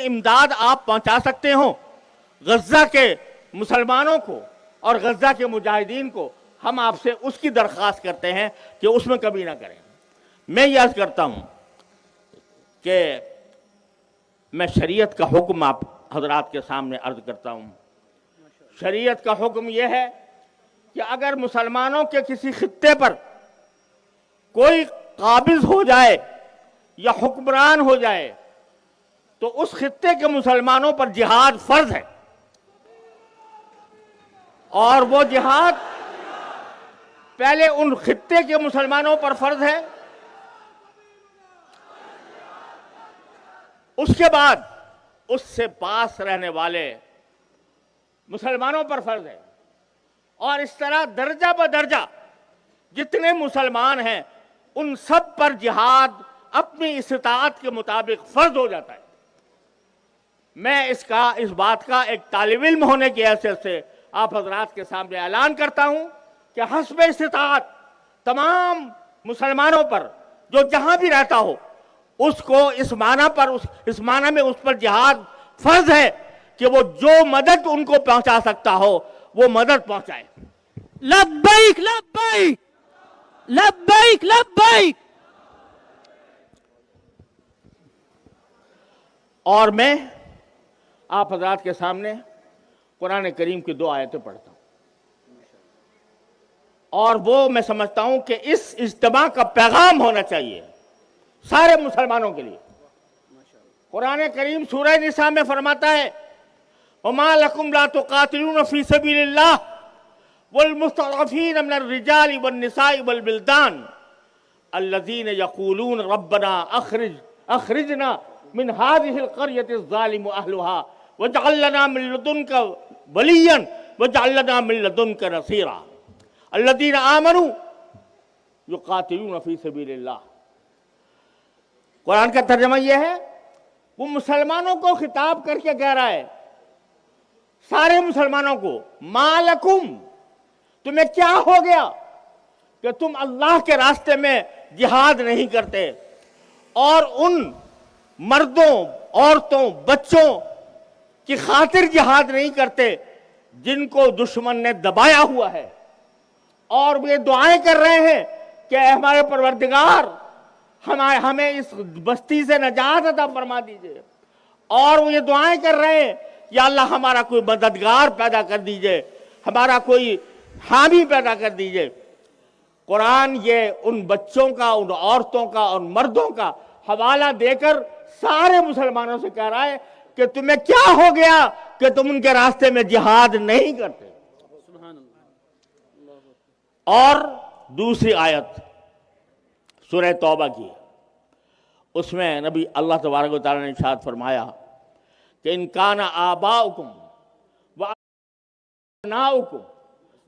امداد آپ پہنچا سکتے ہو غزہ کے مسلمانوں کو اور غزہ کے مجاہدین کو، ہم آپ سے اس کی درخواست کرتے ہیں کہ اس میں کمی نہ کریں۔ میں یہ عرض کرتا ہوں کہ میں شریعت کا حکم آپ حضرات کے سامنے عرض کرتا ہوں۔ شریعت کا حکم یہ ہے کہ اگر مسلمانوں کے کسی خطے پر کوئی قابض ہو جائے یا حکمران ہو جائے تو اس خطے کے مسلمانوں پر جہاد فرض ہے، اور وہ جہاد پہلے ان خطے کے مسلمانوں پر فرض ہے، اس کے بعد اس سے پاس رہنے والے مسلمانوں پر فرض ہے، اور اس طرح درجہ بدرجہ جتنے مسلمان ہیں ان سب پر جہاد اپنی استطاعت کے مطابق فرض ہو جاتا ہے۔ میں اس بات کا ایک طالب علم ہونے کی حیثیت سے آپ حضرات کے سامنے اعلان کرتا ہوں کہ حسب استطاعت تمام مسلمانوں پر جو جہاں بھی رہتا ہو اس کو اس معنی میں اس پر جہاد فرض ہے کہ وہ جو مدد ان کو پہنچا سکتا ہو وہ مدد پہنچائے۔ لبیک لبیک لبیک لبیک۔ اور میں آپ حضرات کے سامنے قرآن کریم کی 2 آیتیں پڑھتا ہوں، اور وہ میں سمجھتا ہوں کہ اس اجتماع کا پیغام ہونا چاہیے سارے مسلمانوں کے لیے۔ قرآن کریم سورہ نساء میں فرماتا ہے وَمَا لَكُمْ لَا تُقَاتِلُونَ فِي سَبِيلِ اللَّهِ وَالْمُسْتَضْعَفِينَ مِنَ الرِّجَالِ وَالنِّسَاءِ وَالْوِلْدَانِ الَّذِينَ يَقُولُونَ رَبَّنَا أَخْرِجْنَا مِنْ هَذِهِ الْقَرْيَةِ الظَّالِمِ أَهْلُهَا وَاجْعَل لَّنَا مِن لَّدُنكَ وَلِيًّا وَاجْعَل لَّنَا مِن لَّدُنكَ نَصِيرًا الَّذِينَ آمَنُوا يُقَاتِلُونَ فِي سَبِيلِ اللَّهِ۔ قرآن کا ترجمہ یہ ہے، وہ مسلمانوں کو خطاب کر کے کہہ رہا ہے، سارے مسلمانوں کو، ما لکم، تمہیں کیا ہو گیا کہ تم اللہ کے راستے میں جہاد نہیں کرتے اور ان مردوں، عورتوں، بچوں کی خاطر جہاد نہیں کرتے جن کو دشمن نے دبایا ہوا ہے، اور وہ یہ دعائیں کر رہے ہیں کہ اے ہمارے پروردگار ہمیں اس بستی سے نجات عطا فرما دیجئے، اور وہ یہ دعائیں کر رہے ہیں یا اللہ ہمارا کوئی مددگار پیدا کر دیجئے، ہمارا کوئی حامی پیدا کر دیجئے۔ قرآن یہ ان بچوں کا، ان عورتوں کا، ان مردوں کا حوالہ دے کر سارے مسلمانوں سے کہہ رہا ہے کہ تمہیں کیا ہو گیا کہ تم ان کے راستے میں جہاد نہیں کرتے۔ اور دوسری آیت سورہ توبہ کی، اس میں نبی اللہ تبارک و تعالیٰ نے ارشاد فرمایا کہ ان کان آباؤکم وابناؤکم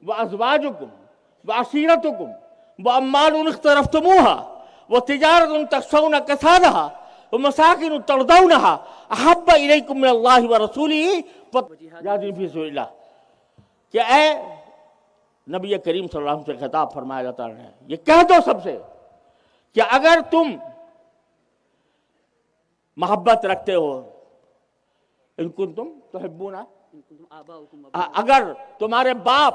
وازواجکم وعشیرتکم واموال اقترفتموها وتجارة تخشون کسادها ومساکن ترضونها احب الیکم من اللہ ورسولہ وجہاد فی سبیل اللہ، کہ اے نبی کریم صلی اللہ علیہ وسلم سے خطاب فرمایا اللہ تعالیٰ نے، یہ کہہ دو سب سے کہ اگر تم محبت رکھتے ہو، ان کنتم تحبون، اگر تمہارے باپ،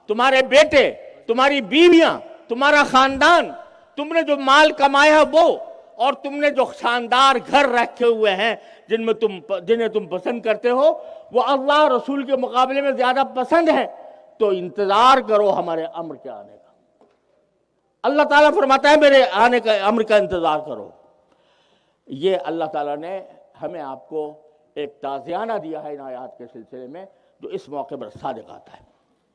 تمہارے بیٹے، تمہاری بیویاں، تمہارا خاندان، تم نے جو مال کمایا ہے وہ، اور تم نے جو شاندار گھر رکھے ہوئے ہیں جنہیں تم پسند کرتے ہو، وہ اللہ رسول کے مقابلے میں زیادہ پسند ہے، تو انتظار کرو ہمارے امر کے آنے کا۔ اللہ تعالیٰ فرماتا ہے میرے آنے کا امر کا انتظار کرو۔ یہ اللہ تعالیٰ نے ہمیں آپ کو ایک تعزیانہ دیا ہے ان آیات کے سلسلے میں جو اس موقع پر صادق آتا ہے۔